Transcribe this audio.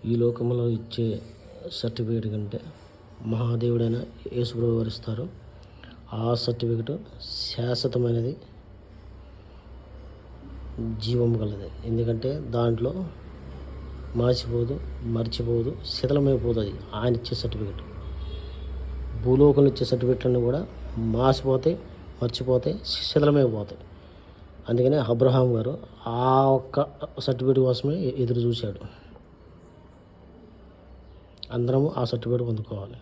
ఈ లోకంలో ఇచ్చే సర్టిఫికేట్ కంటే మహాదేవుడైన యేసుప్రభు వారు ఇస్తారు. ఆ సర్టిఫికేట్ శాశ్వతమైనది, జీవం కలది. ఎందుకంటే దాంట్లో మార్చిపోదు, మర్చిపోదు, శిథిలమైపోదు. అది ఆయన ఇచ్చే సర్టిఫికేట్. భూలోకంలో ఇచ్చే సర్టిఫికేట్లన్నీ కూడా మాసిపోతాయి, మర్చిపోతాయి, శిథిలమైపోతాయి. అందుకనే అబ్రహాం గారు ఆ ఒక్క సర్టిఫికేట్ కోసమే ఎదురు చూశాడు. అందరము ఆ సర్టిఫికేట్ పొందుకోవాలి.